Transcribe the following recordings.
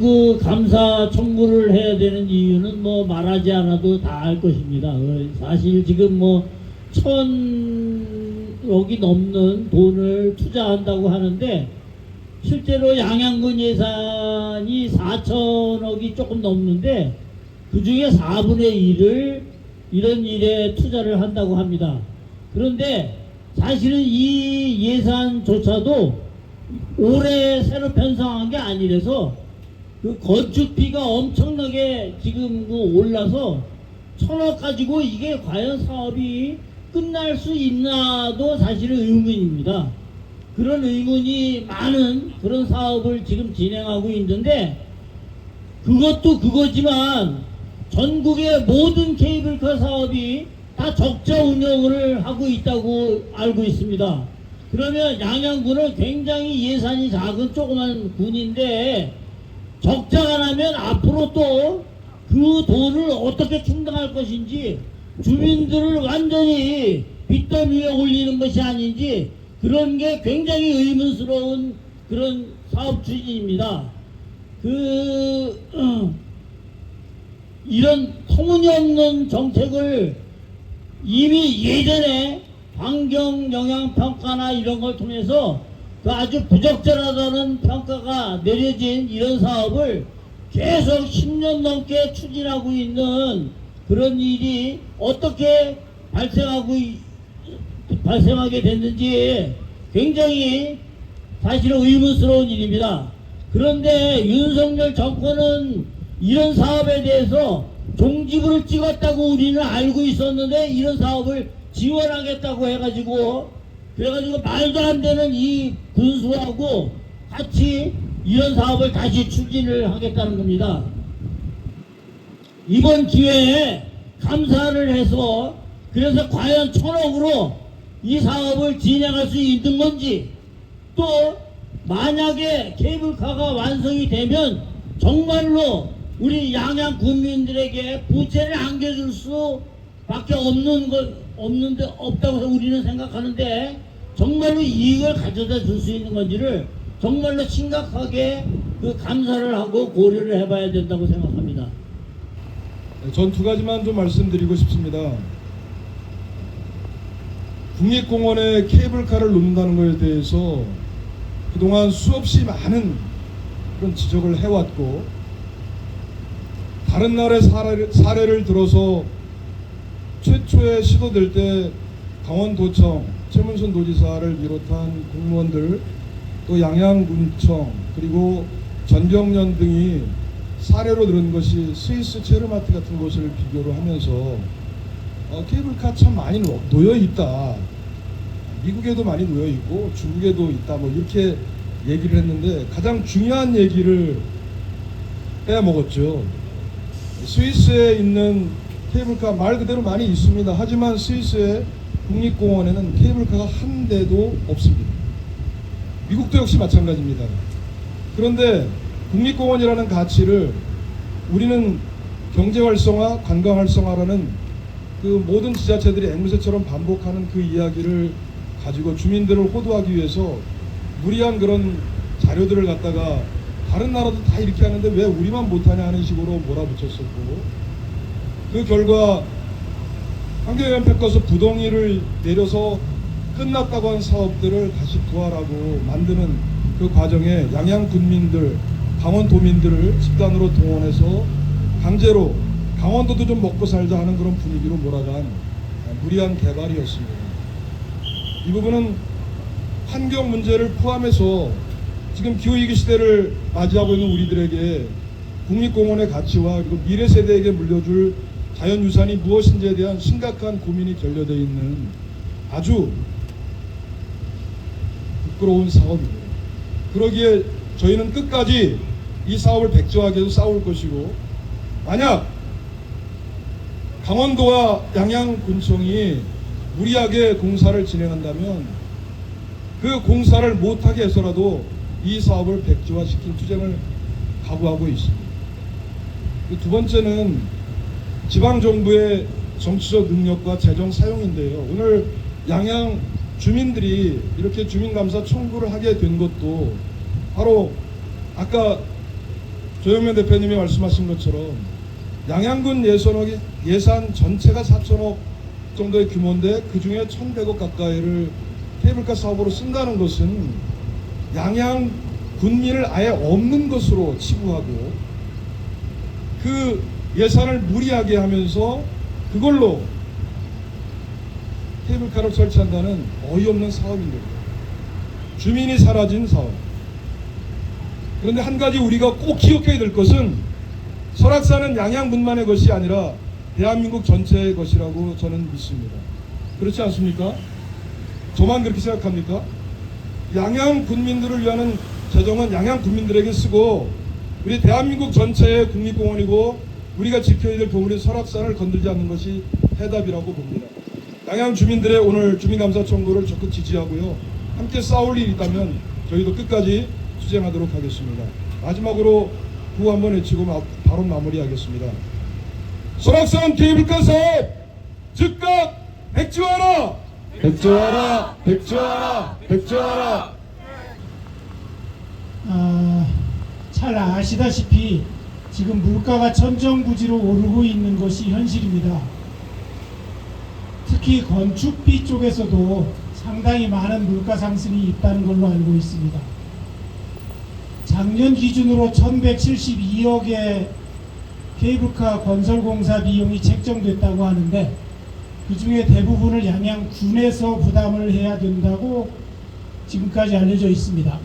그 감사 청구를 해야 되는 이유는 뭐 말하지 않아도 다 알 것입니다. 사실 지금 뭐 1,000억이 넘는 돈을 투자한다고 하는데 실제로 양양군 예산이 4,000억이 조금 넘는데 그 중에 4분의 1을 이런 일에 투자를 한다고 합니다. 그런데 사실은 이 예산조차도 올해 새로 편성한 게 아니라서 그 건축비가 엄청나게 지금 올라서 1,000억 가지고 이게 과연 사업이 끝날 수 있나도 사실은 의문입니다. 그런 의문이 많은 그런 사업을 지금 진행하고 있는데 그것도 그거지만 전국의 모든 케이블카 사업이 다 적자 운영을 하고 있다고 알고 있습니다. 그러면 양양군은 굉장히 예산이 작은 조그만 군인데 적자가 나면 앞으로 또 그 돈을 어떻게 충당할 것인지 주민들을 완전히 빚더미 위에 올리는 것이 아닌지 그런 게 굉장히 의문스러운 그런 사업 추진입니다. 이런 터무니없는 정책을 이미 예전에 환경 영향 평가나 이런 걸 통해서 그 아주 부적절하다는 평가가 내려진 이런 사업을 계속 10년 넘게 추진하고 있는 그런 일이 어떻게 발생하게 됐는지 굉장히 사실은 의문스러운 일입니다. 그런데 윤석열 정권은 이런 사업에 대해서 종지부를 찍었다고 우리는 알고 있었는데 이런 사업을 지원하겠다고 해가지고 그래가지고 말도 안 되는 이 군수하고 같이 이런 사업을 다시 추진을 하겠다는 겁니다. 이번 기회에 감사를 해서 그래서 과연 1,000억으로 이 사업을 진행할 수 있는 건지 또 만약에 케이블카가 완성이 되면 정말로 우리 양양 군민들에게 부채를 안겨줄 수밖에 없다고 우리는 생각하는데 정말로 이익을 가져다 줄 수 있는 건지를 정말로 심각하게 그 감사를 하고 고려를 해봐야 된다고 생각합니다. 전 두 가지만 좀 말씀드리고 싶습니다. 국립공원에 케이블카를 놓는다는 것에 대해서 그동안 수없이 많은 그런 지적을 해왔고 다른 나라의 사례를 들어서 최초에 시도될 때 강원도청, 최문순 도지사를 비롯한 공무원들 또 양양군청 그리고 전경련 등이 사례로 들은 것이 스위스 체르마트 같은 곳을 비교를 하면서 케이블카 참 많이 놓여 있다. 미국에도 많이 놓여 있고 중국에도 있다. 뭐 이렇게 얘기를 했는데 가장 중요한 얘기를 빼먹었죠. 스위스에 있는 케이블카 말 그대로 많이 있습니다. 하지만 스위스의 국립공원에는 케이블카가 한 대도 없습니다. 미국도 역시 마찬가지입니다. 그런데 국립공원이라는 가치를 우리는 경제활성화, 관광활성화라는 그 모든 지자체들이 앵무새처럼 반복하는 그 이야기를 가지고 주민들을 호도하기 위해서 무리한 그런 자료들을 갖다가 다른 나라도 다 이렇게 하는데 왜 우리만 못하냐 하는 식으로 몰아붙였었고 그 결과 환경연합회에서 부동의를 내려서 끝났다고 한 사업들을 다시 부활하고 만드는 그 과정에 양양군민들, 강원도민들을 집단으로 동원해서 강제로 강원도도 좀 먹고 살자 하는 그런 분위기로 몰아간 무리한 개발이었습니다. 이 부분은 환경 문제를 포함해서 지금 기후위기 시대를 맞이하고 있는 우리들에게 국립공원의 가치와 그리고 미래 세대에게 물려줄 자연유산이 무엇인지에 대한 심각한 고민이 결여되어 있는 아주 부끄러운 사업입니다. 그러기에 저희는 끝까지 이 사업을 백지화하기 위해서 싸울 것이고 만약 강원도와 양양군청이 무리하게 공사를 진행한다면 그 공사를 못하게 해서라도 이 사업을 백지화시킬 투쟁을 각오하고 있습니다. 두 번째는 지방정부의 정치적 능력과 재정 사용인데요. 오늘 양양 주민들이 이렇게 주민감사 청구를 하게 된 것도 바로 아까 조영면 대표님이 말씀하신 것처럼 양양군 예산 전체가 4천억 정도의 규모인데 그 중에 1,100억 가까이를 케이블카 사업으로 쓴다는 것은 양양 군민을 아예 없는 것으로 치부하고 그 예산을 무리하게 하면서 그걸로 케이블카를 설치한다는 어이없는 사업입니다. 주민이 사라진 사업. 그런데 한 가지 우리가 꼭 기억해야 될 것은 설악산은 양양군만의 것이 아니라 대한민국 전체의 것이라고 저는 믿습니다. 그렇지 않습니까? 저만 그렇게 생각합니까? 양양 군민들을 위한 재정은 양양 군민들에게 쓰고 우리 대한민국 전체의 국립공원이고 우리가 지켜야 될 보물인 설악산을 건들지 않는 것이 해답이라고 봅니다. 양양 주민들의 오늘 주민감사 청구를 적극 지지하고요. 함께 싸울 일이 있다면 저희도 끝까지 투쟁하도록 하겠습니다. 마지막으로 구호 한번 외치고 바로 마무리하겠습니다. 설악산 케이블카 사업 즉각 백지화하라! 백지화하라! 백지화하라! 백지화하라! 잘 아시다시피 지금 물가가 천정부지로 오르고 있는 것이 현실입니다. 특히 건축비 쪽에서도 상당히 많은 물가 상승이 있다는 걸로 알고 있습니다. 작년 기준으로 1172억의 케이블카 건설공사 비용이 책정됐다고 하는데 그 중에 대부분을 양양군에서 부담을 해야 된다고 지금까지 알려져 있습니다.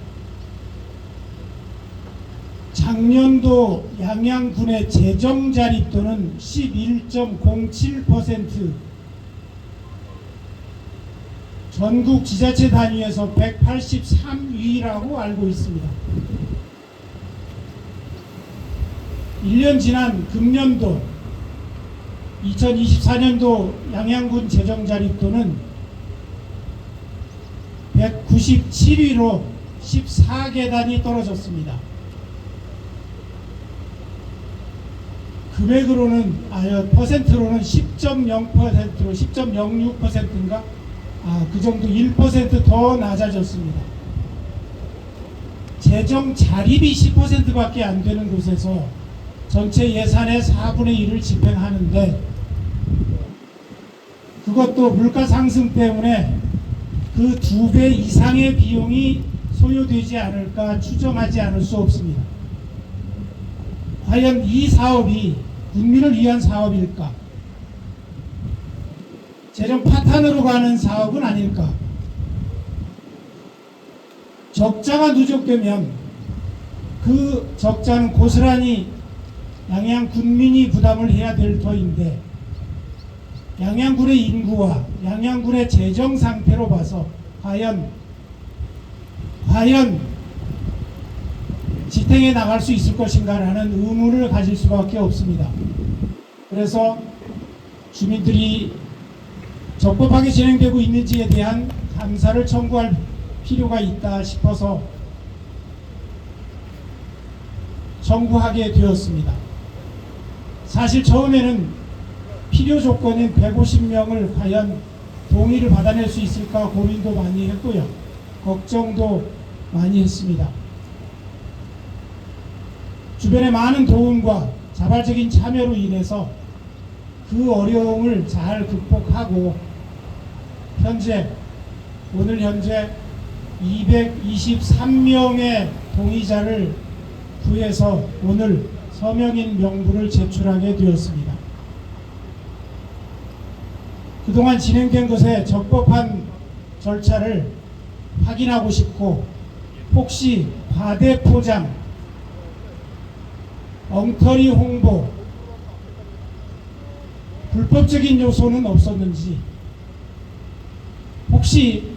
작년도 양양군의 재정 자립도는 11.07%, 전국 지자체 단위에서 183위라고 알고 있습니다. 1년 지난 금년도 2024년도 양양군 재정 자립도는 197위로 14계단이 떨어졌습니다. 금액으로는 퍼센트로는 10.0%로 10.06%인가 그 정도 1% 더 낮아졌습니다. 재정 자립이 10%밖에 안 되는 곳에서 전체 예산의 4분의 1을 집행하는데 그것도 물가 상승 때문에 그 2배 이상의 비용이 소요되지 않을까 추정하지 않을 수 없습니다. 과연 이 사업이 국민을 위한 사업일까? 재정 파탄으로 가는 사업은 아닐까? 적자가 누적되면 그 적자는 고스란히 양양 군민이 부담을 해야 될 터인데 양양군의 인구와 양양군의 재정 상태로 봐서 과연 지탱해 나갈 수 있을 것인가라는 의문을 가질 수밖에 없습니다. 그래서 주민들이 적법하게 진행되고 있는지에 대한 감사를 청구할 필요가 있다 싶어서 청구하게 되었습니다. 사실 처음에는 필요 조건인 150명을 과연 동의를 받아낼 수 있을까 고민도 많이 했고요. 걱정도 많이 했습니다. 주변의 많은 도움과 자발적인 참여로 인해서 그 어려움을 잘 극복하고 오늘 현재 223명의 동의자를 구해서 오늘 서명인 명부를 제출하게 되었습니다. 그동안 진행된 것에 적법한 절차를 확인하고 싶고 혹시 과대포장, 엉터리 홍보, 불법적인 요소는 없었는지, 혹시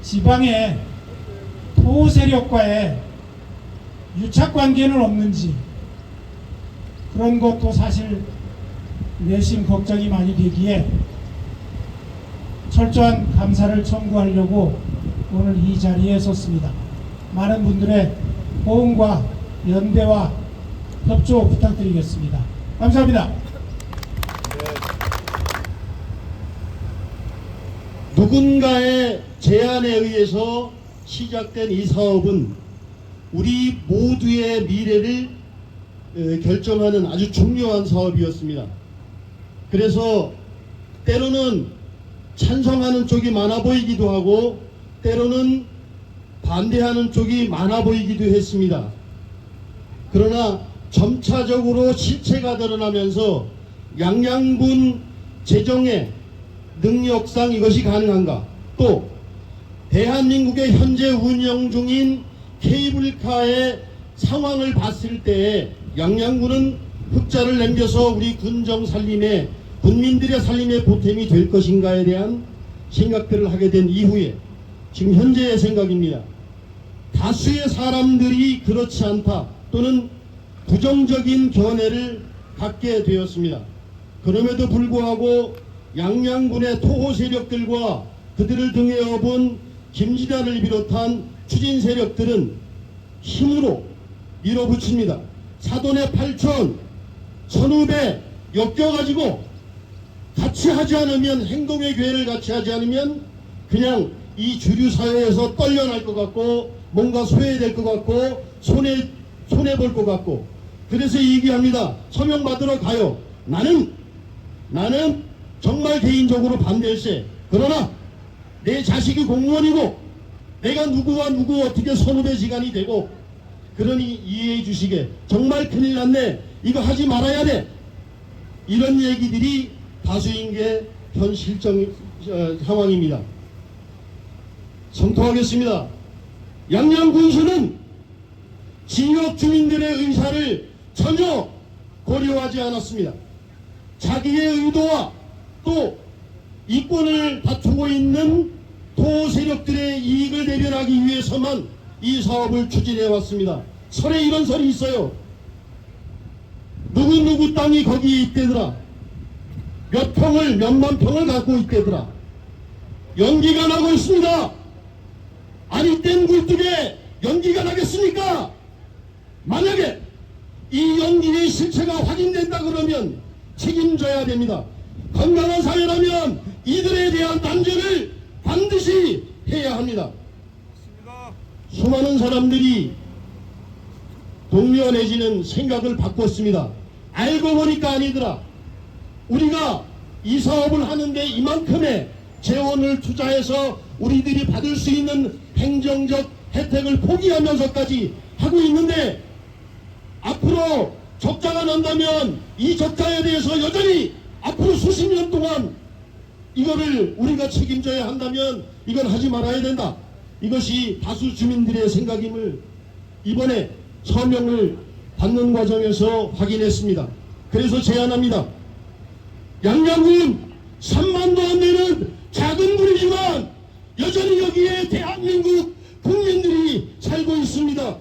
지방의 토 세력과의 유착관계는 없는지, 그런 것도 사실 내심 걱정이 많이 되기에 철저한 감사를 청구하려고 오늘 이 자리에 섰습니다. 많은 분들의 호응과 연대와 협조 부탁드리겠습니다. 감사합니다. 누군가의 제안에 의해서 시작된 이 사업은 우리 모두의 미래를 결정하는 아주 중요한 사업이었습니다. 그래서 때로는 찬성하는 쪽이 많아 보이기도 하고 때로는 반대하는 쪽이 많아 보이기도 했습니다. 그러나 점차적으로 실체가 드러나면서 양양군 재정의 능력상 이것이 가능한가, 또 대한민국의 현재 운영 중인 케이블카의 상황을 봤을 때 양양군은 흑자를 남겨서 우리 군정 살림에, 군민들의 살림의 보탬이 될 것인가에 대한 생각들을 하게 된 이후에 지금 현재의 생각입니다. 다수의 사람들이 그렇지 않다 또는 부정적인 견해를 갖게 되었습니다. 그럼에도 불구하고 양양군의 토호 세력들과 그들을 등에 업은 김진아를 비롯한 추진 세력들은 힘으로 밀어붙입니다. 사돈의 8천, 선후배 엮여가지고 같이 하지 않으면, 행동의 기회를 같이 하지 않으면 그냥 이 주류 사회에서 떨려날 것 같고 뭔가 소외될 것 같고 손해볼 것 같고, 그래서 얘기합니다. 서명 받으러 가요. 나는 정말 개인적으로 반대일세. 그러나 내 자식이 공무원이고 내가 누구와 누구 어떻게 선후배 시간이 되고, 그러니 이해해 주시게, 정말 큰일 났네, 이거 하지 말아야 돼, 이런 얘기들이 다수인 게 현 실정 상황입니다. 성토하겠습니다. 양양군수는 지역 주민들의 의사를 전혀 고려하지 않았습니다. 자기의 의도와 또 이권을 다투고 있는 토 세력들의 이익을 대변하기 위해서만 이 사업을 추진해 왔습니다. 설에 이런 설이 있어요. 누구 땅이 거기에 있대더라. 몇만 평을 갖고 있대더라. 연기가 나고 있습니다. 아니 땐 굴뚝에 연기가 나겠습니까? 만약에 이 연기의 실체가 확인된다 그러면 책임져야 됩니다. 건강한 사회라면 이들에 대한 단죄를 반드시 해야 합니다. 수많은 사람들이 동료 내지는 생각을 바꿨습니다. 알고 보니까 아니더라. 우리가 이 사업을 하는데 이만큼의 재원을 투자해서 우리들이 받을 수 있는 행정적 혜택을 포기하면서까지 하고 있는데, 앞으로 적자가 난다면 이 적자에 대해서 여전히 앞으로 수십 년 동안 이거를 우리가 책임져야 한다면 이건 하지 말아야 된다. 이것이 다수 주민들의 생각임을 이번에 서명을 받는 과정에서 확인했습니다. 그래서 제안합니다. 양양군 3만도 안 되는 작은 굴이지만 여전히 여기에 대한민국 국민들이 살고 있습니다.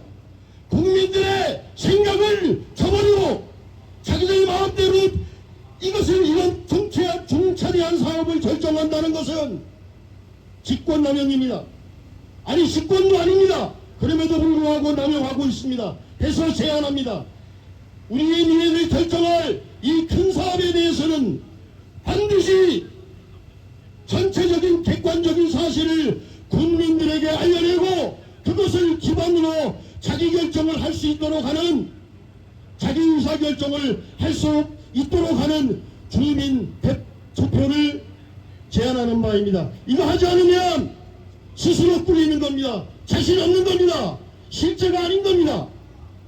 국민들의 생각을 저버리고 자기들 마음대로 이것을, 이런 중차대한 사업을 결정한다는 것은 직권남용입니다. 아니 직권도 아닙니다. 그럼에도 불구하고 남용하고 있습니다. 해서 제안합니다. 우리의 미래를 결정할 이 큰 사업에 대해서는 반드시 전체적인 객관적인 사실을 국민들에게 알려내고 그것을 기반으로 자기결정을 할 수 있도록 하는, 자기 의사결정을 할 수 있도록 하는 주민 투표를 제안하는 바입니다. 이거 하지 않으면 스스로 꿀리는 겁니다. 자신 없는 겁니다. 실제가 아닌 겁니다.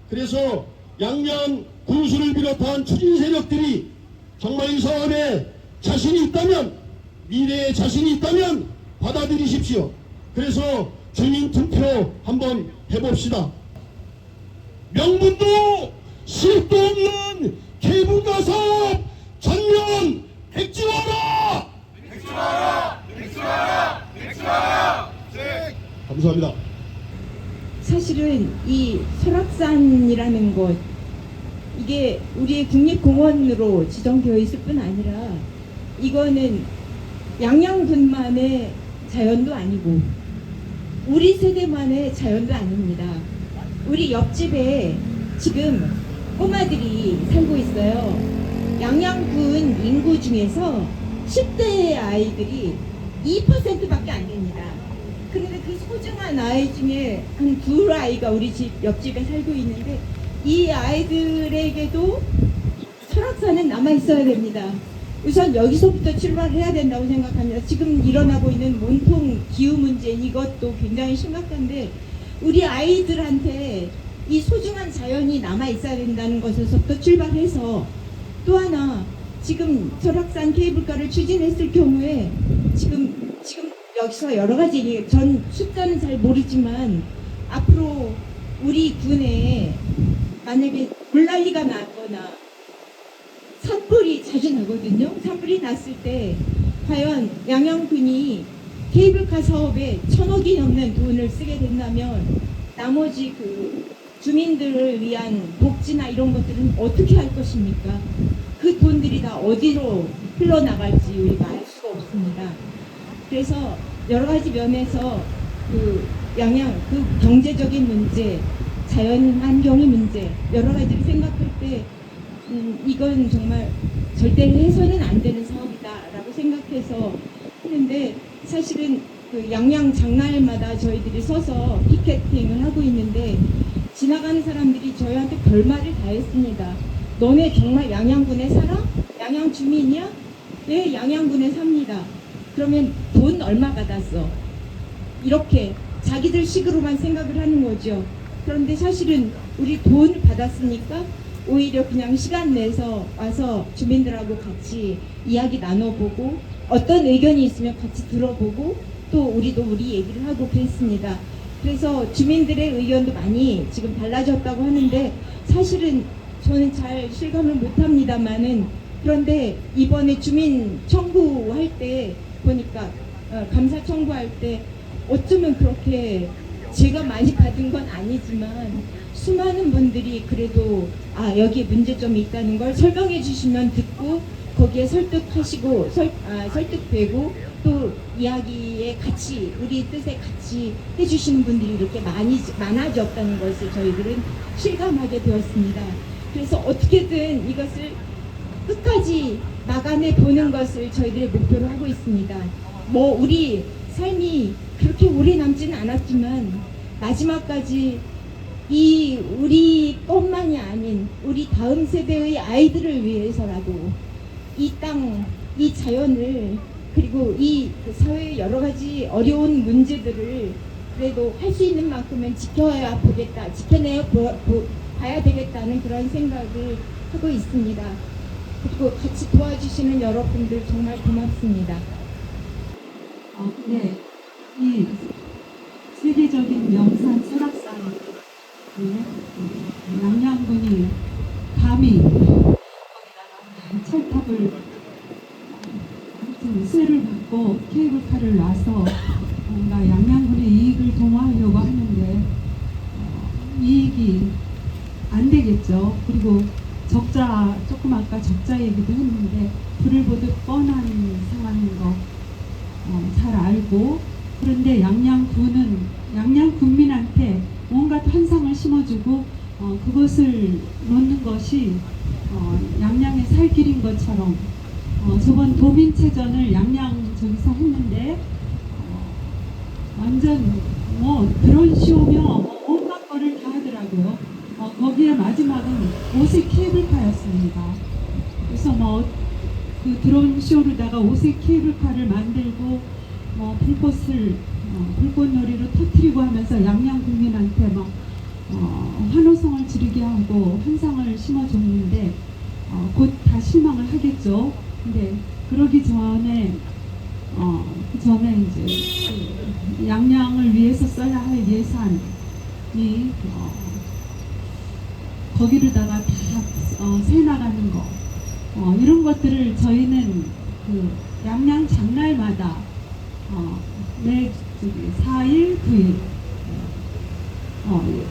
그래서 양양 군수를 비롯한 추진 세력들이 정말 이 사업에 자신이 있다면, 미래에 자신이 있다면 받아들이십시오. 그래서 주민 투표 한번 해봅시다. 명분도 실도 없는 케이블카 사업 전면 백지화라! 백지화라! 백지화라! 백지화라! 감사합니다. 사실은 이 설악산이라는 곳, 이게 우리의 국립공원으로 지정되어 있을 뿐 아니라 이거는 양양군만의 자연도 아니고 우리 세대만의 자연도 아닙니다. 우리 옆집에 지금 꼬마들이 살고 있어요. 양양군 인구 중에서 10대 아이들이 2%밖에 안 됩니다. 그런데 그 소중한 아이 중에 한 두 아이가 우리 집 옆집에 살고 있는데 이 아이들에게도 설악산은 남아 있어야 됩니다. 우선 여기서부터 출발해야 된다고 생각합니다. 지금 일어나고 있는 온통 기후 문제 이것도 굉장히 심각한데 우리 아이들한테 이 소중한 자연이 남아 있어야 된다는 것에서부터 출발해서 또 하나 지금 설악산 케이블카를 추진했을 경우에 지금 여기서 여러 가지 전 숫자는 잘 모르지만 앞으로 우리 군에 만약에 물난리가 나거나 산불이 자주 나거든요. 산불이 났을 때 과연 양양군이 케이블카 사업에 1,000억이 넘는 돈을 쓰게 된다면 나머지 그 주민들을 위한 복지나 이런 것들은 어떻게 할 것입니까? 그 돈들이 다 어디로 흘러나갈지 우리가 알 수가 없습니다. 그래서 여러 가지 면에서 그 양양 그 경제적인 문제, 자연 환경의 문제 여러 가지를 생각할 때 이건 정말 절대 해서는 안 되는 사업이다라고 생각해서 했는데 사실은 그 양양 장날마다 저희들이 서서 피켓팅을 하고 있는데 지나가는 사람들이 저희한테 별말을 다 했습니다. 너네 정말 양양군에 살아? 양양 주민이야? 네, 양양군에 삽니다. 그러면 돈 얼마 받았어? 이렇게 자기들 식으로만 생각을 하는 거죠. 그런데 사실은 우리 돈을 받았으니까 오히려 그냥 시간 내서 와서 주민들하고 같이 이야기 나눠보고 어떤 의견이 있으면 같이 들어보고 또 우리도 우리 얘기를 하고 그랬습니다. 그래서 주민들의 의견도 많이 지금 달라졌다고 하는데 사실은 저는 잘 실감을 못합니다만은 그런데 이번에 주민 청구할 때 보니까 감사 청구할 때 어쩌면 그렇게 제가 많이 받은 건 아니지만 수많은 분들이 그래도 여기에 문제점이 있다는 걸 설명해 주시면 듣고 거기에 설득하시고 설득되고 또 이야기에 같이 우리 뜻에 같이 해주시는 분들이 이렇게 많아졌다는 것을 저희들은 실감하게 되었습니다. 그래서 어떻게든 이것을 끝까지 마감해 보는 것을 저희들의 목표로 하고 있습니다. 뭐 우리 삶이 그렇게 오래 남지는 않았지만 마지막까지 이 우리뿐만이 아닌 우리 다음 세대의 아이들을 위해서라도 이 땅, 이 자연을 그리고 이 사회의 여러 가지 어려운 문제들을 그래도 할 수 있는 만큼은 지켜야 보겠다, 지켜내야 봐야 되겠다는 그런 생각을 하고 있습니다. 그리고 같이 도와주시는 여러분들 정말 고맙습니다. 네, 이 세계적인 명산 설악산 양양군이 감히 거기다가 철탑을 쇠를 받고 케이블카를 놔서 뭔가 양양군의 이익을 도모하려고 하는데 이익이 안 되겠죠. 그리고 적자, 조금 아까 적자 얘기도 했는데 불을 보듯 뻔한 상황인 거 잘 알고, 그런데 양양군은 양양군민한테 온갖 환상을 심어주고 그것을 놓는 것이 양양의 살 길인 것처럼 저번 도민체전을 양양 저기서 했는데 완전 뭐 드론 쇼며 온갖 거를 다 하더라고요. 거기에 마지막은 오색 케이블카였습니다. 그래서 뭐 그 드론 쇼로다가 오색 케이블카를 만들고 불꽃놀이로 터뜨리고 하면서 양양 국민한테 막 환호성을 지르게 하고 환상을 심어줬는데 곧 다 실망을 하겠죠. 근데 그러기 전에 그 전에 이제 그 양양을 위해서 써야 할 예산이 거기로다가 다 새나가는 거 이런 것들을 저희는 그 양양 장날마다 매 4일, 9일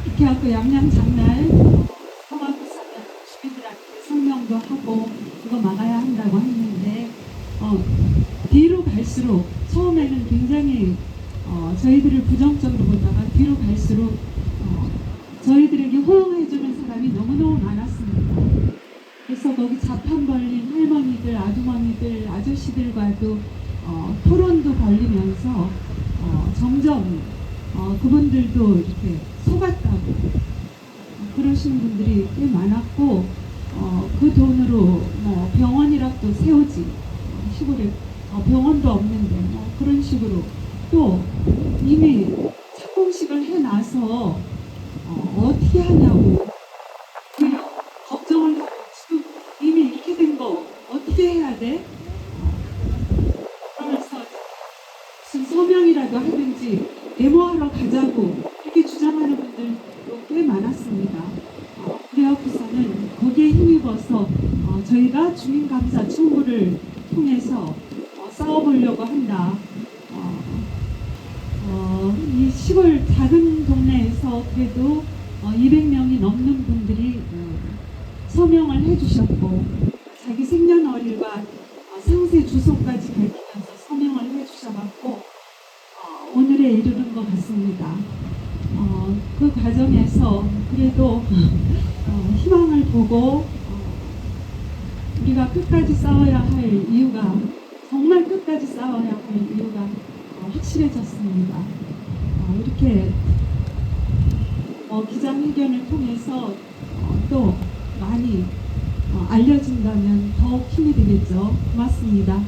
이렇게 하고 양양 장날 주민들한테 설명도 하고 그거 막아야 한다고 했는데 뒤로 갈수록 처음에는 굉장히 저희들을 부정적으로 보다가 뒤로 갈수록 저희들에게 호응해주는 사람이 너무너무 많았습니다. 그래서 거기 자판 벌린 할머니들, 아주머니들, 아저씨들과도 토론도 벌리면서 점점 그분들도 이렇게 속았다고 그러시는 분들이 꽤 많았고 그 돈으로 뭐 병원이라도 세우지 시골에 병원도 없는데 뭐 그런 식으로 또 이미 착공식을 해놔서 어떻게 하냐고 걱정을 하고 지금 이미 이렇게 된 거 어떻게 해야 돼? 그러면서 무슨 서명이라도 하든지 데모하러 가자고 이렇게 주장하는 분들도 꽤 많았습니다. 그래갖고서는 거기에 힘입어서 저희가 주민감사 청구를 통해서 싸워보려고 한다. 이 시골 작은 동네에서 그래도 200명이 넘는 분들이 서명을 해주셨고 자기 생년월일과 상세 주소까지 밝히면서 서명을 해주셔갖고 오늘에 이르는 것 같습니다. 그 과정에서 그래도 희망을 보고 우리가 끝까지 싸워야 할 이유가 정말 끝까지 싸워야 할 이유가 확실해졌습니다. 이렇게 기자회견을 통해서 또 많이 알려진다면 더욱 힘이 되겠죠. 고맙습니다.